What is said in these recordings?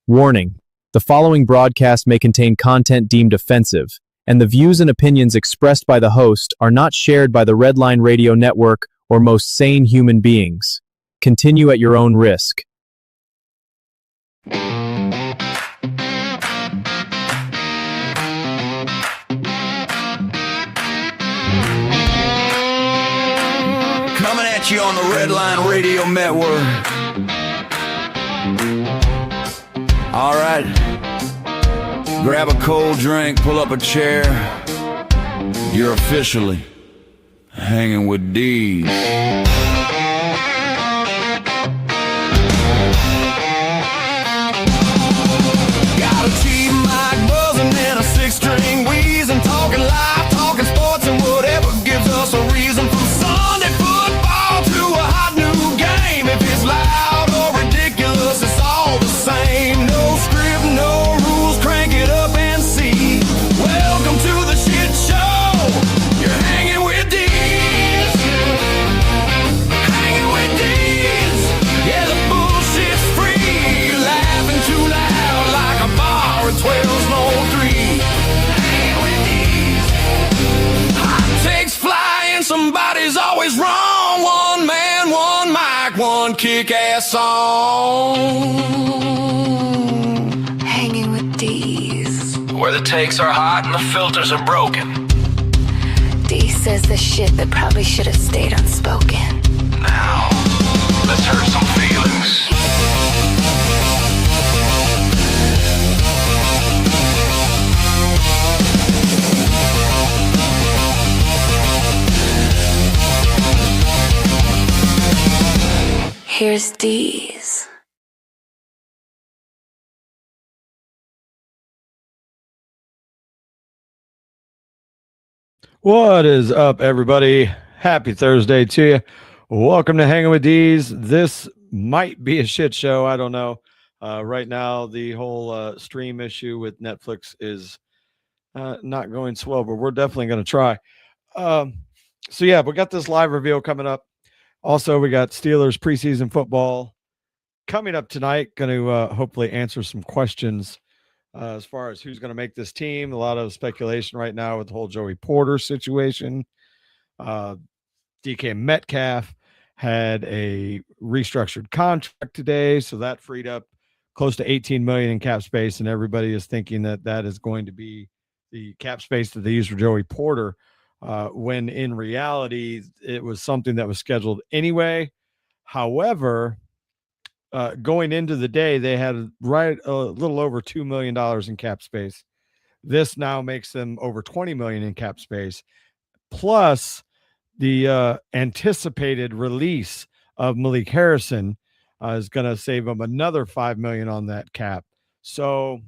Warning: the following broadcast may contain content deemed offensive, and the views and opinions expressed by the host are not shared by the Redline Radio Network or most sane human beings. Continue at your own risk. Coming at you on the Redline Radio Network. All right, grab a cold drink, pull up a chair. You're officially hanging with D's. Got a cheap mic buzzing and a six-string wheezing, talking live, talking sports and whatever gives us a reason. From Sunday football to a hot new game, if it's loud or ridiculous, it's all the same. No script, no rules, crank it up and see. Welcome to the shit show. You're hanging with D's. Hanging with D's. Yeah, the bullshit's free. You're laughing too loud like a bar at 1203. Hanging with D's. Hot takes flying, somebody's always wrong. One man, one mic, one kick-ass song. Hanging with D's. Where the takes are hot and the filters are broken. D says the shit that probably should have stayed unspoken. Now, let's hurt some feelings. Here's D's. What is up, everybody? Happy Thursday to you. Welcome to Hanging with D's. This might be a shit show. I don't know. Right now, the whole stream issue with Netflix is not going swell, but we're definitely going to try. So, yeah, we got this live reveal coming up. Also, we got Steelers preseason football coming up tonight. Going to hopefully answer some questions as far as who's going to make this team. A lot of speculation right now with the whole Joey Porter situation. DK Metcalf had a restructured contract today, so that freed up close to $18 million in cap space, and everybody is thinking that that is going to be the cap space that they use for Joey Porter, when in reality it was something that was scheduled anyway. However, going into the day, they had right a little over $2 million in cap space. This now makes them over $20 million in cap space, plus the anticipated release of Malik Harrison is going to save them another $5 million on that cap. So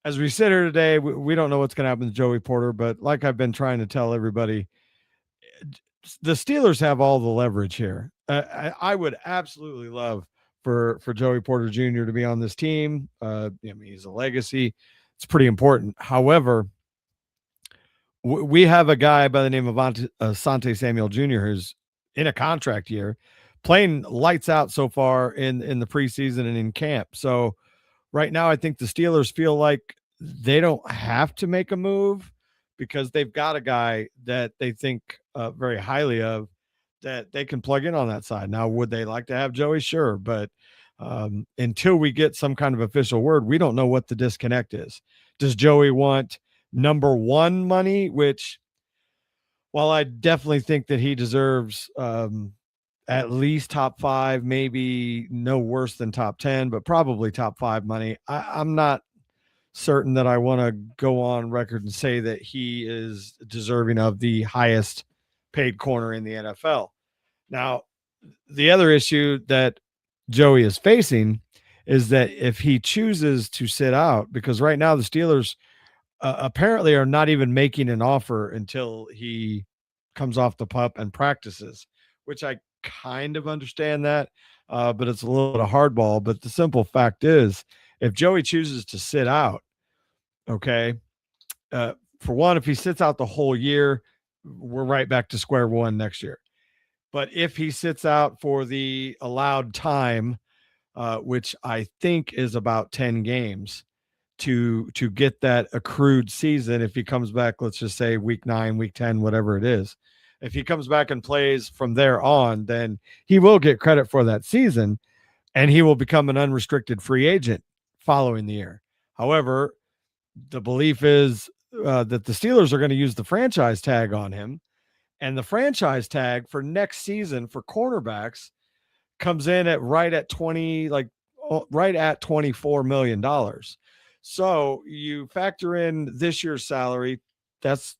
as we sit here today, we don't know what's going to happen to Joey Porter, but like I've been trying to tell everybody, the Steelers have all the leverage here. I would absolutely love for Joey Porter Jr. to be on this team. I mean, he's a legacy. It's pretty important. However, we have a guy by the name of Asante Samuel Jr. who's in a contract year, playing lights out so far in the preseason and in camp. So right now, I think the Steelers feel like they don't have to make a move because they've got a guy that they think very highly of, that they can plug in on that side. Now, would they like to have Joey? Sure. But until we get some kind of official word, we don't know what the disconnect is. Does Joey want number one money, which, while I definitely think that he deserves at least top 5, maybe no worse than top 10, but probably top 5 money, I'm not certain that I want to go on record and say that he is deserving of the highest paid corner in the NFL. Now, the other issue that Joey is facing is that if he chooses to sit out, because right now the Steelers apparently are not even making an offer until he comes off the pup and practices, which I kind of understand that, but it's a little bit of hardball. But the simple fact is, if Joey chooses to sit out, okay, for one, if he sits out the whole year, we're right back to square one next year. But if he sits out for the allowed time, which I think is about 10 games to get that accrued season. If he comes back, let's just say week 9, week 10, whatever it is, if he comes back and plays from there on, then he will get credit for that season and he will become an unrestricted free agent following the year. However, the belief is that the Steelers are going to use the franchise tag on him, and the franchise tag for next season for cornerbacks comes in at right at $24 million. So you factor in this year's salary, that's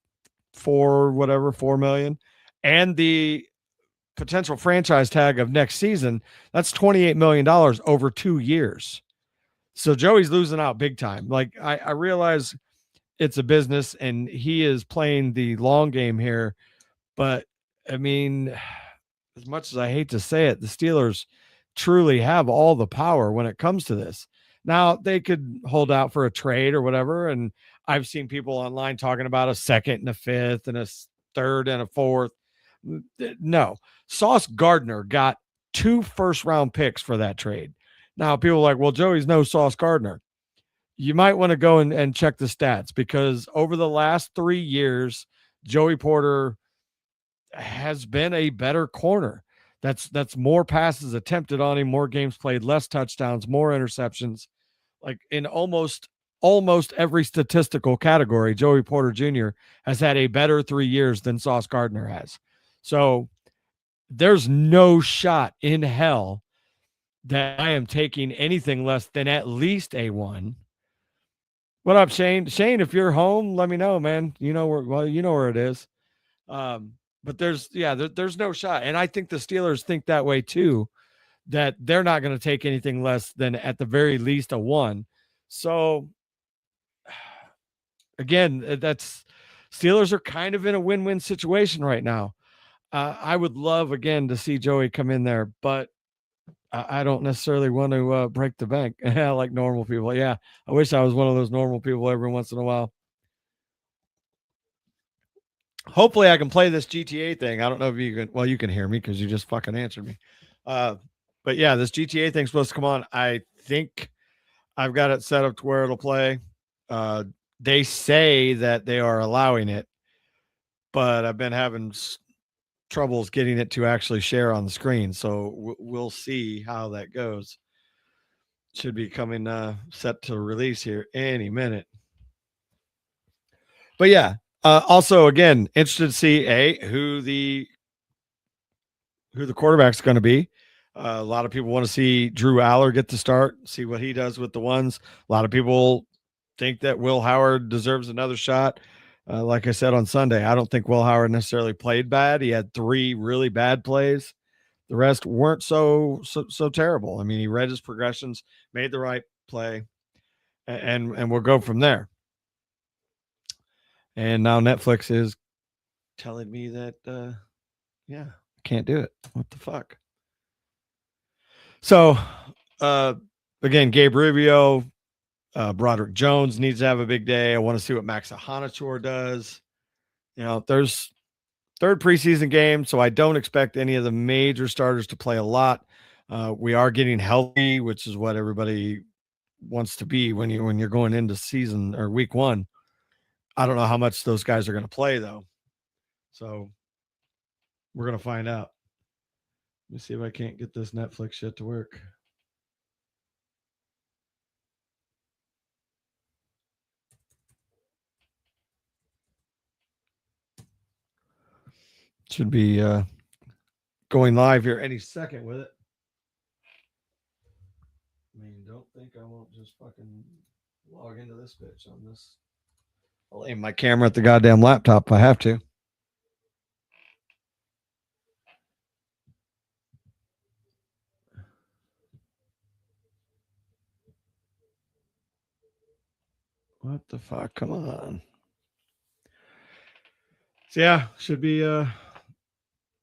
$4 million, and the potential franchise tag of next season, that's $28 million over 2 years. So Joey's losing out big time. Like I realize it's a business and he is playing the long game here, but I mean, as much as I hate to say it, the Steelers truly have all the power when it comes to this. Now they could hold out for a trade or whatever. And I've seen people online talking about a second and a fifth and a third and a fourth. No, Sauce Gardner got 2 first-round picks for that trade. Now people are like, well, Joey's no Sauce Gardner. You might want to go and check the stats because over the last 3 years, Joey Porter has been a better corner. That's more passes attempted on him, more games played, less touchdowns, more interceptions. Like in almost every statistical category, Joey Porter Jr. has had a better 3 years than Sauce Gardner has. So there's no shot in hell that I am taking anything less than at least a 1. What up, Shane? Shane, if you're home, let me know, man. You know where it is. But there's no shot. And I think the Steelers think that way too, that they're not going to take anything less than at the very least a 1. So again, that's Steelers are kind of in a win-win situation right now. I would love again to see Joey come in there, but I don't necessarily want to break the bank like normal people. Yeah, I wish I was one of those normal people every once in a while. Hopefully I can play this GTA thing. I don't know if you can. Well, you can hear me because you just fucking answered me. But yeah, this GTA thing's supposed to come on. I think I've got it set up to where it'll play. They say that they are allowing it, but I've been having troubles getting it to actually share on the screen. So we'll see how that goes. Should be coming set to release here any minute. But yeah, also again, interested to see who the quarterback's going to be. A lot of people want to see Drew Aller get to start, see what he does with the ones. A lot of people think that Will Howard deserves another shot. Like I said on Sunday, I don't think Will Howard necessarily played bad. He had 3 really bad plays. The rest weren't so terrible. I mean, he read his progressions, made the right play, and we'll go from there. And now Netflix is telling me that, I can't do it. What the fuck? So, again, Gabe Rubio, Broderick Jones needs to have a big day. I want to see what Max Ahanachour does. You know, there's 3rd preseason game, so I don't expect any of the major starters to play a lot. We are getting healthy, which is what everybody wants to be when you're going into season or week 1. I don't know how much those guys are going to play though. So we're going to find out. Let me see if I can't get this Netflix shit to work. Should be going live here any second with it. I mean, don't think I won't just fucking log into this bitch on this. I'll aim my camera at the goddamn laptop if I have to. What the fuck? Come on. So yeah, should be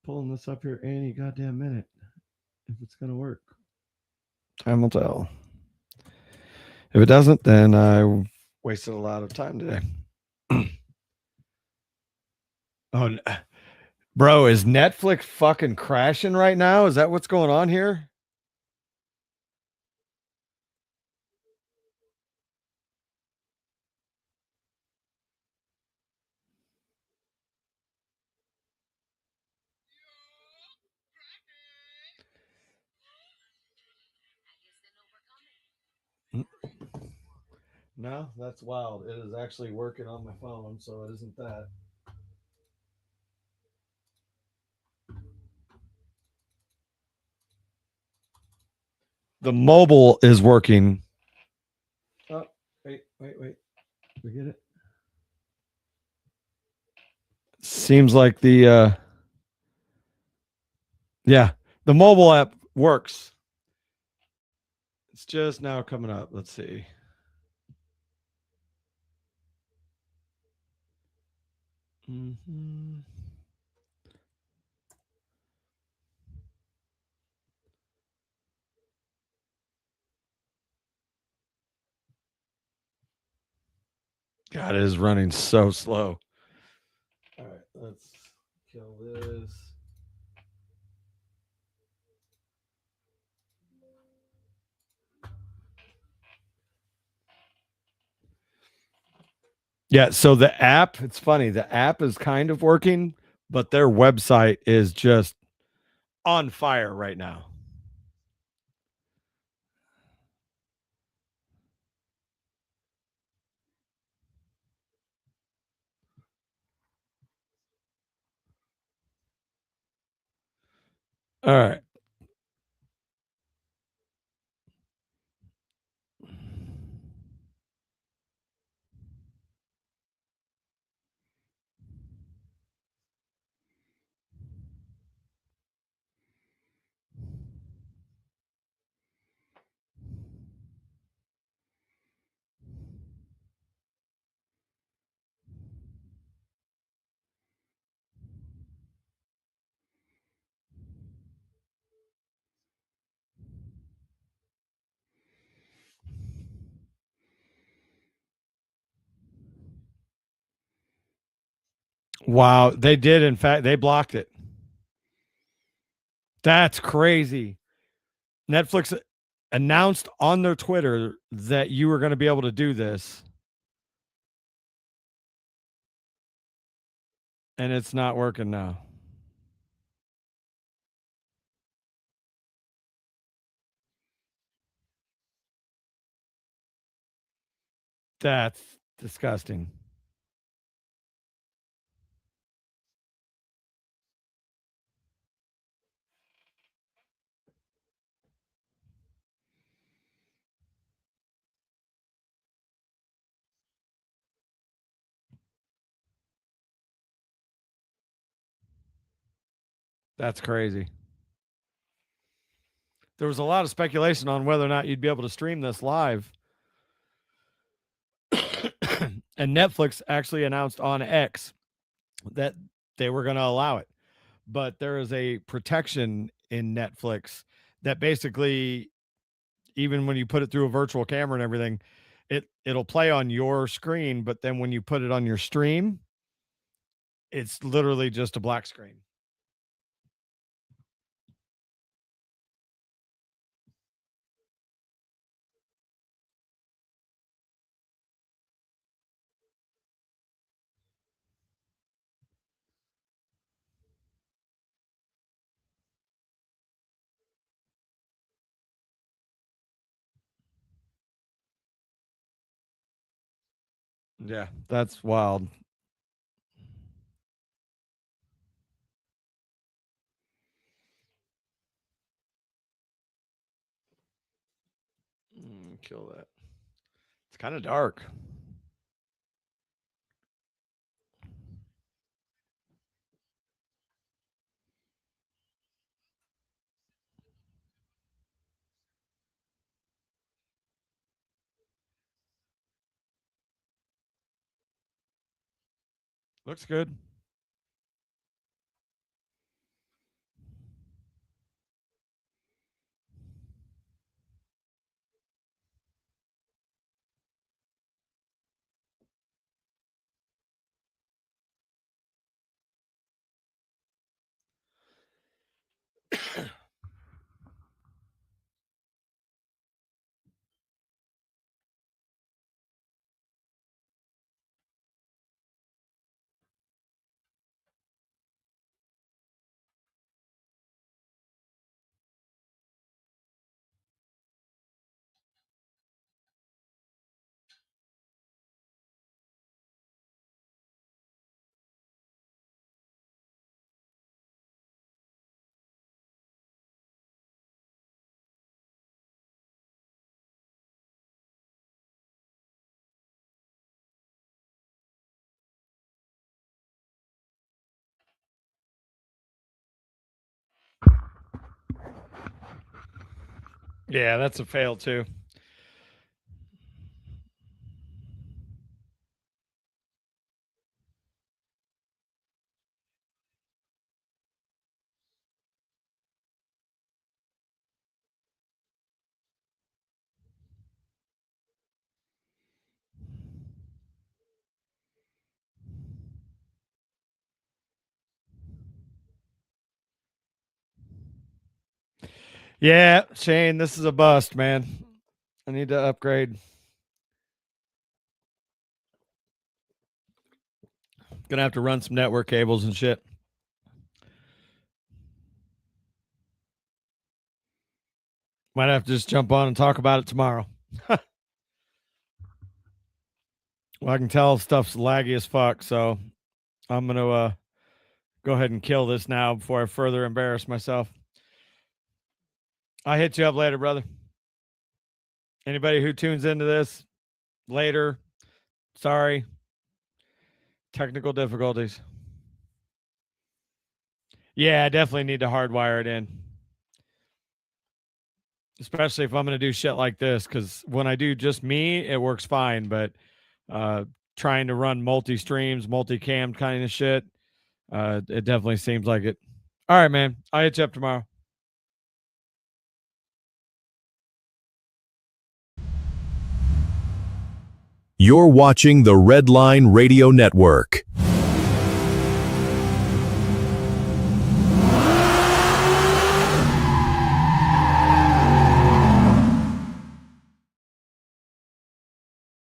pulling this up here any goddamn minute if it's gonna work. Time will tell. If it doesn't, then I wasted a lot of time today. Oh, bro, is Netflix fucking crashing right now? Is that what's going on here? No, that's wild. It is actually working on my phone, so it isn't that. The mobile is working. Oh, wait. We get it? Seems like the yeah, the mobile app works. It's just now coming up. Let's see. Mm-hmm. God, it is running so slow. All right, let's kill this. Yeah, so the app, it's funny. The app is kind of working, but their website is just on fire right now. All right. Wow, they did. In fact, they blocked it. That's crazy. Netflix announced on their Twitter that you were going to be able to do this, and it's not working now. That's disgusting. That's crazy. There was a lot of speculation on whether or not you'd be able to stream this live. And Netflix actually announced on X that they were going to allow it. But there is a protection in Netflix that basically, even when you put it through a virtual camera and everything, it'll play on your screen, but then when you put it on your stream, it's literally just a black screen. Yeah, that's wild. Kill that. It's kind of dark. Looks good. Yeah, that's a fail too. Yeah, Shane, this is a bust, man. I need to upgrade. Gonna have to run some network cables and shit. Might have to just jump on and talk about it tomorrow. Well, I can tell stuff's laggy as fuck, so I'm gonna go ahead and kill this now before I further embarrass myself. I'll hit you up later, brother. Anybody who tunes into this later, sorry. Technical difficulties. Yeah, I definitely need to hardwire it in. Especially if I'm going to do shit like this, because when I do just me, it works fine. But trying to run multi streams, multi-cam kind of shit, it definitely seems like it. All right, man. I'll hit you up tomorrow. You're watching the Redline Radio Network.